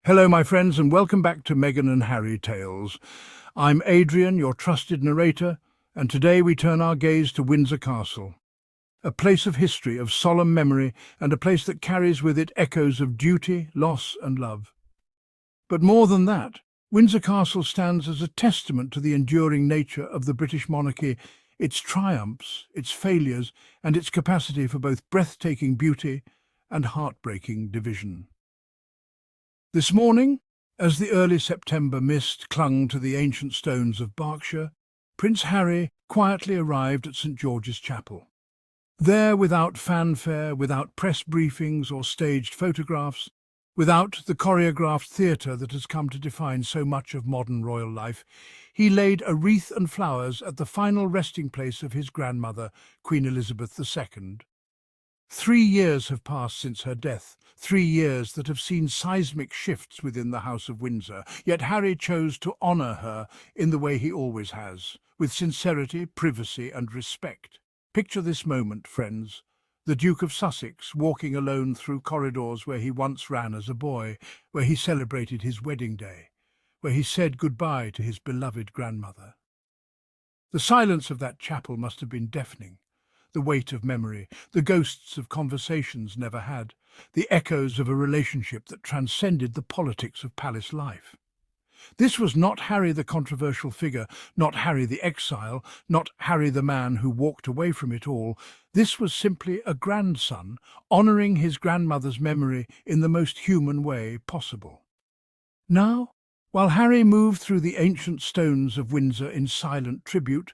Hello, my friends, and welcome back to Meghan and Harry Tales. I'm Adrian, your trusted narrator, and today we turn our gaze to Windsor Castle, a place of history, of solemn memory, and a place that carries with it echoes of duty, loss, and love. But more than that, Windsor Castle stands as a testament to the enduring nature of the British monarchy, its triumphs, its failures, and its capacity for both breathtaking beauty and heartbreaking division. This morning, as the early September mist clung to the ancient stones of Berkshire, Prince Harry quietly arrived at St. George's Chapel. There, without fanfare, without press briefings or staged photographs, without the choreographed theatre that has come to define so much of modern royal life, he laid a wreath and flowers at the final resting place of his grandmother, Queen Elizabeth II. 3 years have passed since her death, 3 years that have seen seismic shifts within the House of Windsor, yet Harry chose to honour her in the way he always has, with sincerity, privacy and respect. Picture this moment, friends. The Duke of Sussex walking alone through corridors where he once ran as a boy, where he celebrated his wedding day, where he said goodbye to his beloved grandmother. The silence of that chapel must have been deafening. The weight of memory, the ghosts of conversations never had, the echoes of a relationship that transcended the politics of palace life. This was not Harry the controversial figure, not Harry the exile, not Harry the man who walked away from it all. This was simply a grandson, honouring his grandmother's memory in the most human way possible. Now, while Harry moved through the ancient stones of Windsor in silent tribute,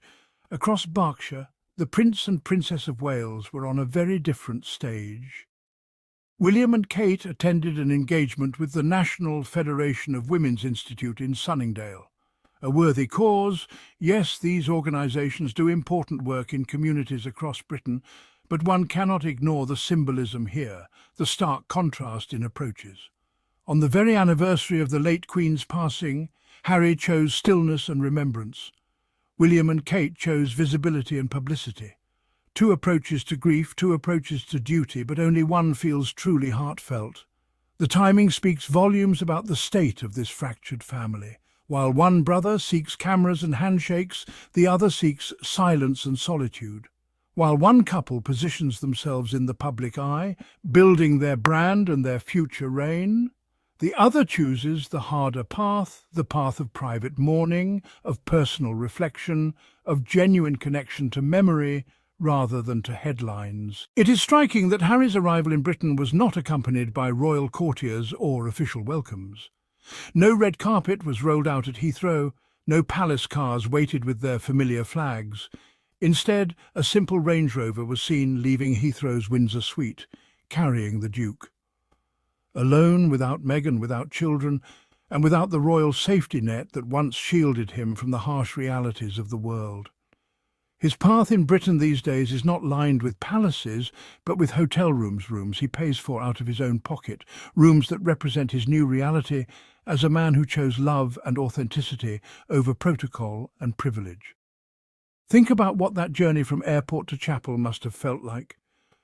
across Berkshire, the Prince and Princess of Wales were on a very different stage. William and Kate attended an engagement with the National Federation of Women's Institute in Sunningdale. A worthy cause. Yes, these organisations do important work in communities across Britain, but one cannot ignore the symbolism here, the stark contrast in approaches. On the very anniversary of the late Queen's passing, Harry chose stillness and remembrance. William and Kate chose visibility and publicity. 2 approaches to grief, 2 approaches to duty, but only one feels truly heartfelt. The timing speaks volumes about the state of this fractured family. While one brother seeks cameras and handshakes, the other seeks silence and solitude. While one couple positions themselves in the public eye, building their brand and their future reign, the other chooses the harder path, the path of private mourning, of personal reflection, of genuine connection to memory rather than to headlines. It is striking that Harry's arrival in Britain was not accompanied by royal courtiers or official welcomes. No red carpet was rolled out at Heathrow, no palace cars waited with their familiar flags. Instead, a simple Range Rover was seen leaving Heathrow's Windsor suite, carrying the Duke. Alone, without Meghan, without children, and without the royal safety net that once shielded him from the harsh realities of the world. His path in Britain these days is not lined with palaces, but with hotel rooms he pays for out of his own pocket, rooms that represent his new reality as a man who chose love and authenticity over protocol and privilege. Think about what that journey from airport to chapel must have felt like.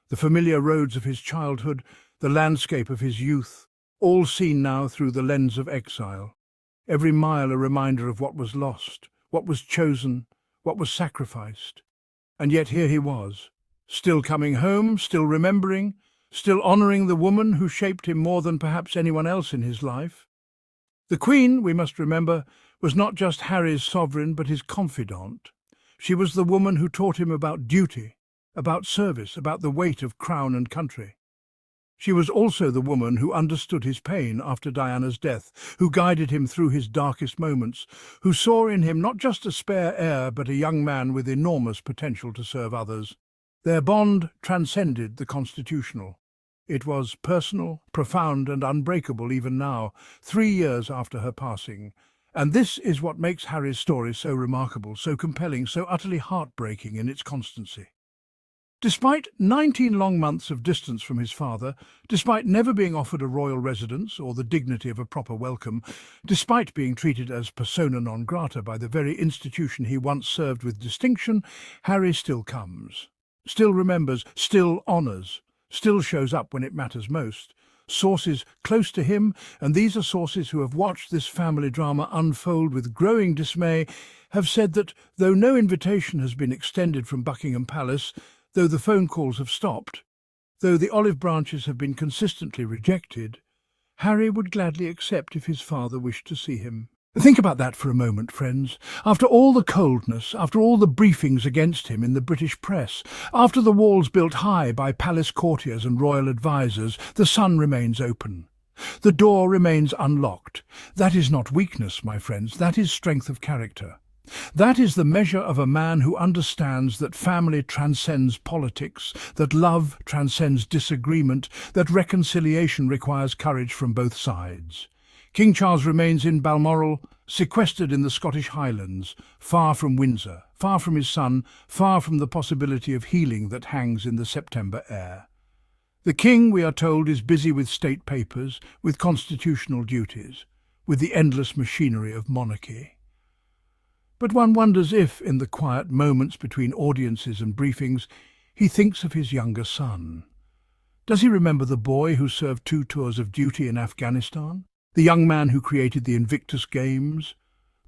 The familiar roads of his childhood, the landscape of his youth, all seen now through the lens of exile. Every mile a reminder of what was lost, what was chosen, what was sacrificed. And yet here he was, still coming home, still remembering, still honouring the woman who shaped him more than perhaps anyone else in his life. The Queen, we must remember, was not just Harry's sovereign but his confidant. She was the woman who taught him about duty, about service, about the weight of crown and country. She was also the woman who understood his pain after Diana's death, who guided him through his darkest moments, who saw in him not just a spare heir but a young man with enormous potential to serve others. Their bond transcended the constitutional. It was personal, profound and unbreakable even now, 3 years after her passing. And this is what makes Harry's story so remarkable, so compelling, so utterly heartbreaking in its constancy. Despite 19 long months of distance from his father, despite never being offered a royal residence or the dignity of a proper welcome, despite being treated as persona non grata by the very institution he once served with distinction, Harry still comes, still remembers, still honours, still shows up when it matters most. sources close to him, and these are sources who have watched this family drama unfold with growing dismay, have said that though no invitation has been extended from Buckingham Palace, though the phone calls have stopped, though the olive branches have been consistently rejected, Harry would gladly accept if his father wished to see him. Think about that for a moment, friends. After all the coldness, after all the briefings against him in the British press, after the walls built high by palace courtiers and royal advisers, the sun remains open. The door remains unlocked. That is not weakness, my friends, that is strength of character. That is the measure of a man who understands that family transcends politics, that love transcends disagreement, that reconciliation requires courage from both sides. King Charles remains in Balmoral, sequestered in the Scottish Highlands, far from Windsor, far from his son, far from the possibility of healing that hangs in the September air. The king, we are told, is busy with state papers, with constitutional duties, with the endless machinery of monarchy. But one wonders if, in the quiet moments between audiences and briefings, he thinks of his younger son. Does he remember the boy who served 2 tours of duty in Afghanistan? The young man who created the Invictus Games?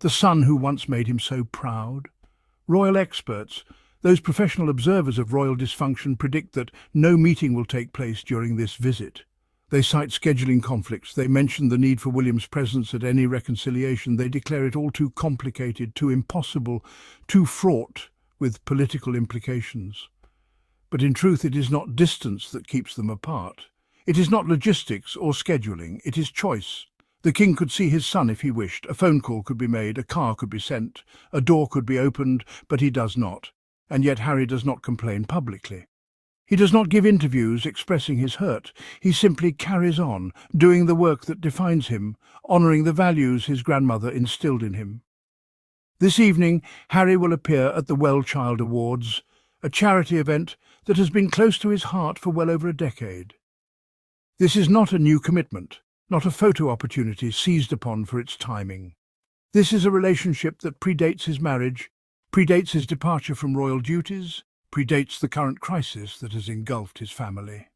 The son who once made him so proud? Royal experts, those professional observers of royal dysfunction, predict that no meeting will take place during this visit. They cite scheduling conflicts, they mention the need for William's presence at any reconciliation, they declare it all too complicated, too impossible, too fraught with political implications. But in truth, it is not distance that keeps them apart. It is not logistics or scheduling, it is choice. The king could see his son if he wished, a phone call could be made, a car could be sent, a door could be opened, but he does not. And yet Harry does not complain publicly. He does not give interviews expressing his hurt. He simply carries on, doing the work that defines him, honouring the values his grandmother instilled in him. This evening, Harry will appear at the Well Child Awards, a charity event that has been close to his heart for well over a decade. This is not a new commitment, not a photo opportunity seized upon for its timing. This is a relationship that predates his marriage, predates his departure from royal duties, predates the current crisis that has engulfed his family.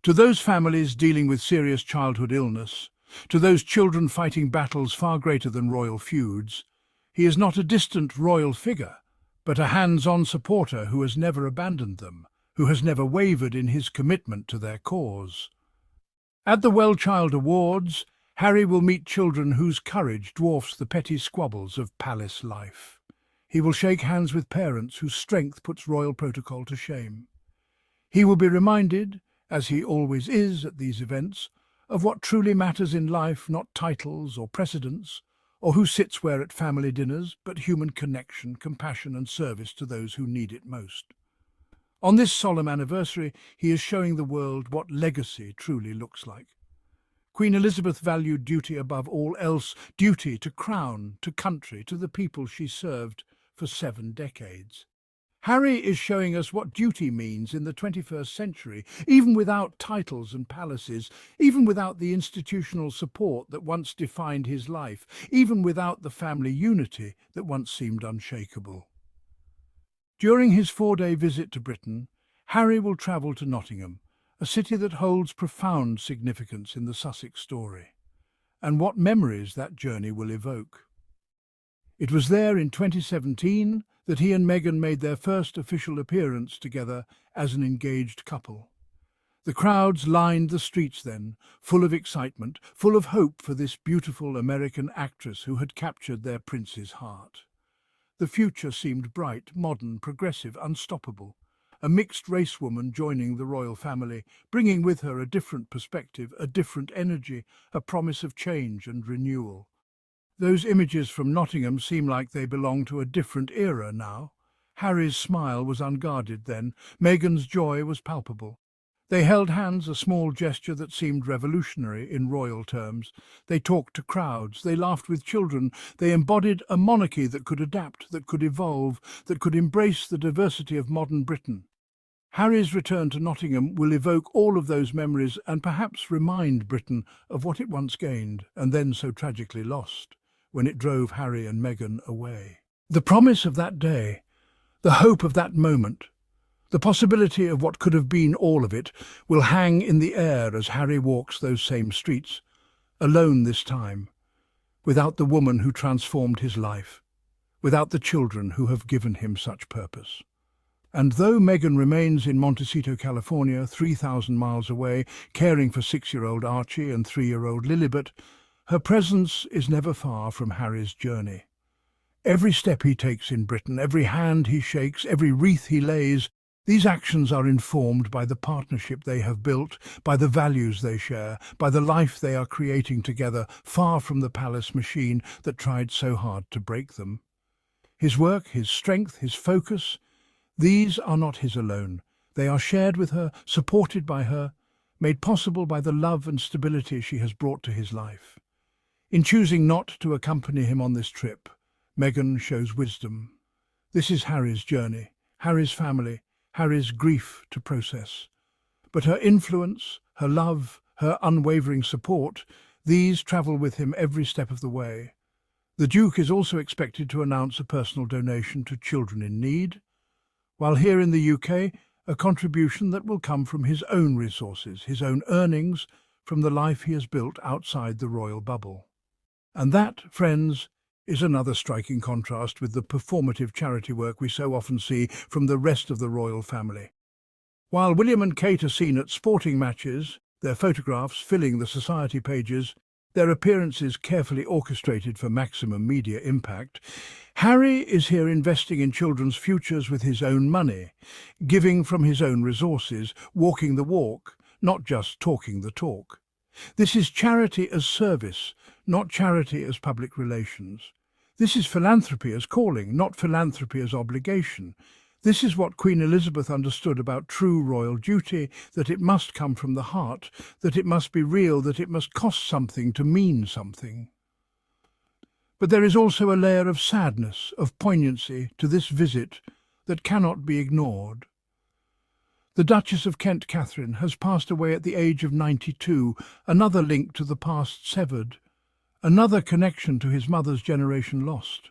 To those families dealing with serious childhood illness, to those children fighting battles far greater than royal feuds, he is not a distant royal figure, but a hands-on supporter who has never abandoned them, who has never wavered in his commitment to their cause. At the Well Child Awards, Harry will meet children whose courage dwarfs the petty squabbles of palace life. He will shake hands with parents whose strength puts royal protocol to shame. He will be reminded, as he always is at these events, of what truly matters in life, not titles or precedence, or who sits where at family dinners, but human connection, compassion and service to those who need it most. On this solemn anniversary, he is showing the world what legacy truly looks like. Queen Elizabeth valued duty above all else, duty to crown, to country, to the people she served for 7 decades. Harry is showing us what duty means in the 21st century, even without titles and palaces, even without the institutional support that once defined his life, even without the family unity that once seemed unshakable. During his 4-day visit to Britain, Harry will travel to Nottingham, a city that holds profound significance in the Sussex story. And what memories that journey will evoke. It was there in 2017 that he and Meghan made their first official appearance together as an engaged couple. The crowds lined the streets then, full of excitement, full of hope for this beautiful American actress who had captured their prince's heart. The future seemed bright, modern, progressive, unstoppable. A mixed-race woman joining the royal family, bringing with her a different perspective, a different energy, a promise of change and renewal. Those images from Nottingham seem like they belong to a different era now. Harry's smile was unguarded then. Meghan's joy was palpable. They held hands, a small gesture that seemed revolutionary in royal terms. They talked to crowds, they laughed with children, they embodied a monarchy that could adapt, that could evolve, that could embrace the diversity of modern Britain. Harry's return to Nottingham will evoke all of those memories and perhaps remind Britain of what it once gained and then so tragically lost, when it drove Harry and Meghan away. The promise of that day, the hope of that moment, The possibility of what could have been all of it will hang in the air as Harry walks those same streets, alone this time, without the woman who transformed his life, without the children who have given him such purpose. And though Meghan remains in Montecito, California, 3,000 miles away, caring for 6-year-old Archie and 3-year-old Lilibet, her presence is never far from Harry's journey. Every step he takes in Britain, every hand he shakes, every wreath he lays, these actions are informed by the partnership they have built, by the values they share, by the life they are creating together, far from the palace machine that tried so hard to break them. His work, his strength, his focus, these are not his alone. They are shared with her, supported by her, made possible by the love and stability she has brought to his life. In choosing not to accompany him on this trip, Meghan shows wisdom. This is Harry's journey, Harry's family, Harry's grief to process. But her influence, her love, her unwavering support, these travel with him every step of the way. The Duke is also expected to announce a personal donation to children in need, while here in the UK, a contribution that will come from his own resources, his own earnings, from the life he has built outside the royal bubble. And that, friends, is another striking contrast with the performative charity work we so often see from the rest of the royal family. While William and Kate are seen at sporting matches, their photographs filling the society pages, their appearances carefully orchestrated for maximum media impact, Harry is here investing in children's futures with his own money, giving from his own resources, walking the walk, not just talking the talk. This is charity as service, not charity as public relations. This is philanthropy as calling, not philanthropy as obligation. This is what Queen Elizabeth understood about true royal duty, that it must come from the heart, that it must be real, that it must cost something to mean something. But there is also a layer of sadness, of poignancy to this visit that cannot be ignored. The Duchess of Kent, Catherine, has passed away at the age of 92, another link to the past severed, another connection to his mother's generation lost.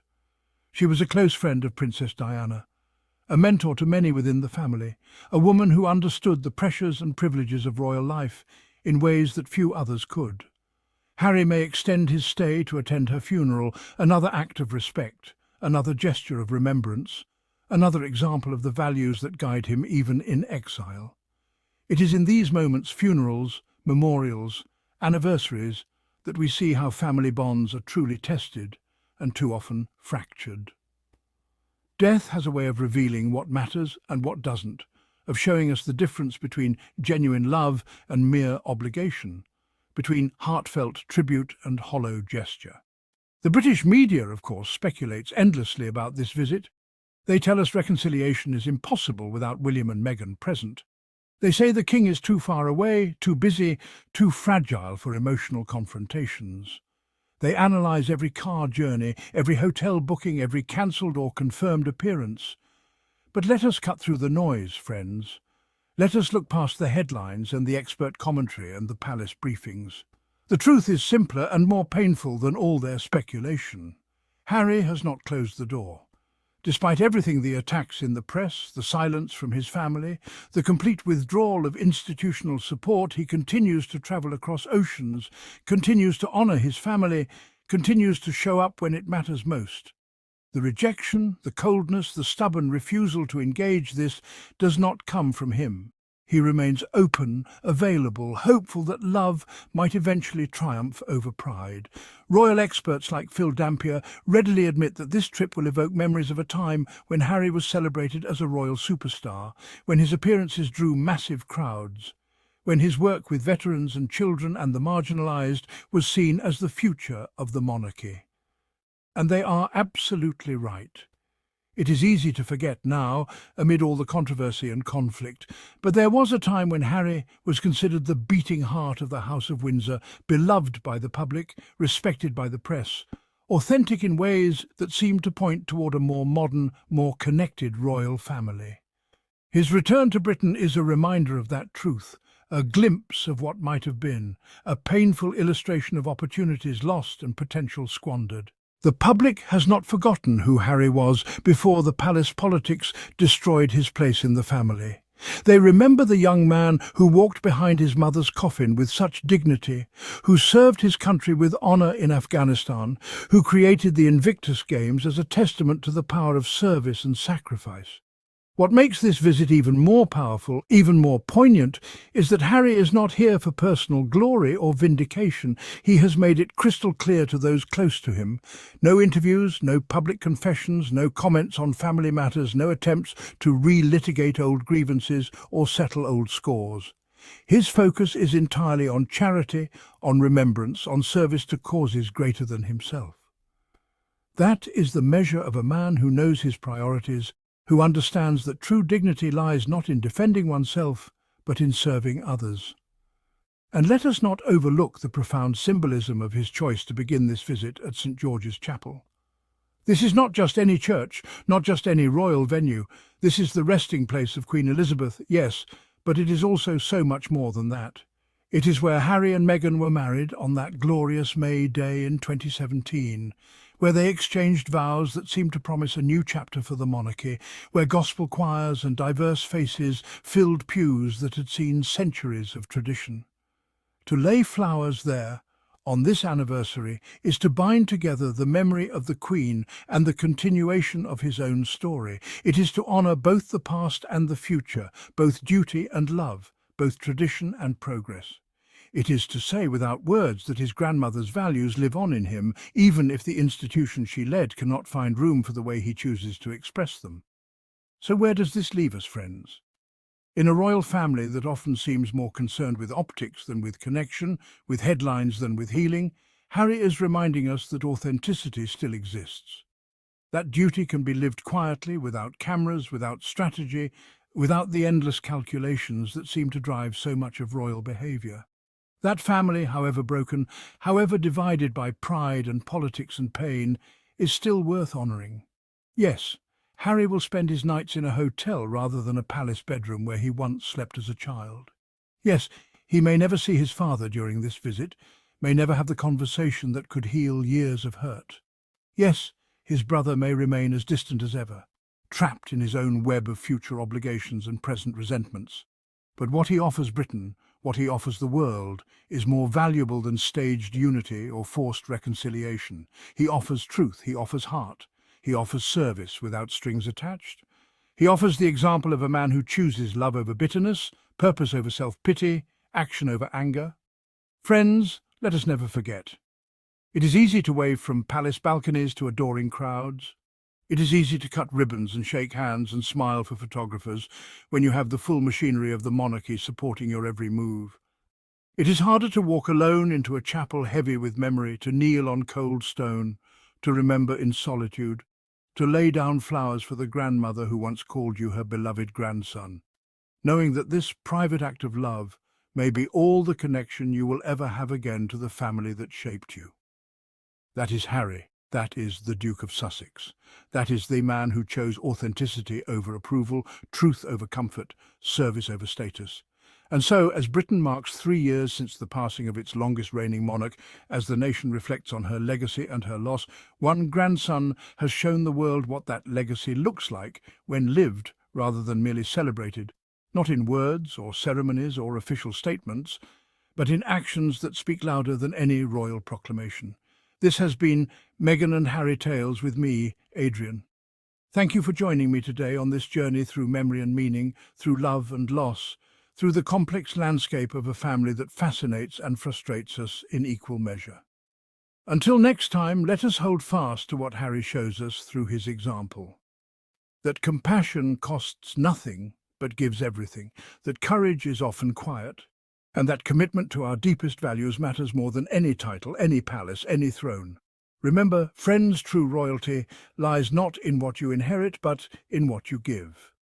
She was a close friend of Princess Diana, a mentor to many within the family, a woman who understood the pressures and privileges of royal life in ways that few others could. Harry may extend his stay to attend her funeral, another act of respect, another gesture of remembrance, another example of the values that guide him even in exile. It is in these moments, funerals, memorials, anniversaries, that we see how family bonds are truly tested and too often fractured. Death has a way of revealing what matters and what doesn't, of showing us the difference between genuine love and mere obligation, between heartfelt tribute and hollow gesture. The British media, of course, speculates endlessly about this visit. They tell us reconciliation is impossible without William and Meghan present. They say the king is too far away, too busy, too fragile for emotional confrontations. They analyse every car journey, every hotel booking, every cancelled or confirmed appearance. But let us cut through the noise, friends. Let us look past the headlines and the expert commentary and the palace briefings. The truth is simpler and more painful than all their speculation. Harry has not closed the door. Despite everything, the attacks in the press, the silence from his family, the complete withdrawal of institutional support, he continues to travel across oceans, continues to honour his family, continues to show up when it matters most. The rejection, the coldness, the stubborn refusal to engage this does not come from him. He remains open, available, hopeful that love might eventually triumph over pride. Royal experts like Phil Dampier readily admit that this trip will evoke memories of a time when Harry was celebrated as a royal superstar, when his appearances drew massive crowds, when his work with veterans and children and the marginalised was seen as the future of the monarchy. And they are absolutely right. It is easy to forget now, amid all the controversy and conflict, but there was a time when Harry was considered the beating heart of the House of Windsor, beloved by the public, respected by the press, authentic in ways that seemed to point toward a more modern, more connected royal family. His return to Britain is a reminder of that truth, a glimpse of what might have been, a painful illustration of opportunities lost and potential squandered. The public has not forgotten who Harry was before the palace politics destroyed his place in the family. They remember the young man who walked behind his mother's coffin with such dignity, who served his country with honour in Afghanistan, who created the Invictus Games as a testament to the power of service and sacrifice. What makes this visit even more powerful, even more poignant, is that Harry is not here for personal glory or vindication. He has made it crystal clear to those close to him. No interviews, no public confessions, no comments on family matters, no attempts to relitigate old grievances or settle old scores. His focus is entirely on charity, on remembrance, on service to causes greater than himself. That is the measure of a man who knows his priorities, who understands that true dignity lies not in defending oneself, but in serving others. And let us not overlook the profound symbolism of his choice to begin this visit at St. George's Chapel. This is not just any church, not just any royal venue. This is the resting place of Queen Elizabeth, yes, but it is also so much more than that. It is where Harry and Meghan were married on that glorious May day in 2017, where they exchanged vows that seemed to promise a new chapter for the monarchy, where gospel choirs and diverse faces filled pews that had seen centuries of tradition. To lay flowers there, on this anniversary, is to bind together the memory of the Queen and the continuation of his own story. It is to honour both the past and the future, both duty and love, both tradition and progress. It is to say without words that his grandmother's values live on in him, even if the institution she led cannot find room for the way he chooses to express them. So where does this leave us, friends? In a royal family that often seems more concerned with optics than with connection, with headlines than with healing, Harry is reminding us that authenticity still exists. That duty can be lived quietly, without cameras, without strategy, without the endless calculations that seem to drive so much of royal behaviour. That family, however broken, however divided by pride and politics and pain, is still worth honouring. Yes, Harry will spend his nights in a hotel rather than a palace bedroom where he once slept as a child. Yes, he may never see his father during this visit, may never have the conversation that could heal years of hurt. Yes, his brother may remain as distant as ever, trapped in his own web of future obligations and present resentments. But what he offers Britain, what he offers the world, is more valuable than staged unity or forced reconciliation. He offers truth, he offers heart, he offers service without strings attached. He offers the example of a man who chooses love over bitterness, purpose over self-pity, action over anger. Friends, let us never forget. It is easy to wave from palace balconies to adoring crowds. It is easy to cut ribbons and shake hands and smile for photographers when you have the full machinery of the monarchy supporting your every move. It is harder to walk alone into a chapel heavy with memory, to kneel on cold stone, to remember in solitude, to lay down flowers for the grandmother who once called you her beloved grandson, knowing that this private act of love may be all the connection you will ever have again to the family that shaped you. That is Harry. That is the Duke of Sussex. That is the man who chose authenticity over approval, truth over comfort, service over status. And so, as Britain marks 3 years since the passing of its longest reigning monarch, as the nation reflects on her legacy and her loss, one grandson has shown the world what that legacy looks like when lived rather than merely celebrated, not in words or ceremonies or official statements, but in actions that speak louder than any royal proclamation. This has been Meghan and Harry Tales with me, Adrian. Thank you for joining me today on this journey through memory and meaning, through love and loss, through the complex landscape of a family that fascinates and frustrates us in equal measure. Until next time, let us hold fast to what Harry shows us through his example. That compassion costs nothing but gives everything, that courage is often quiet, and that commitment to our deepest values matters more than any title, any palace, any throne. Remember, friends, true royalty lies not in what you inherit, but in what you give.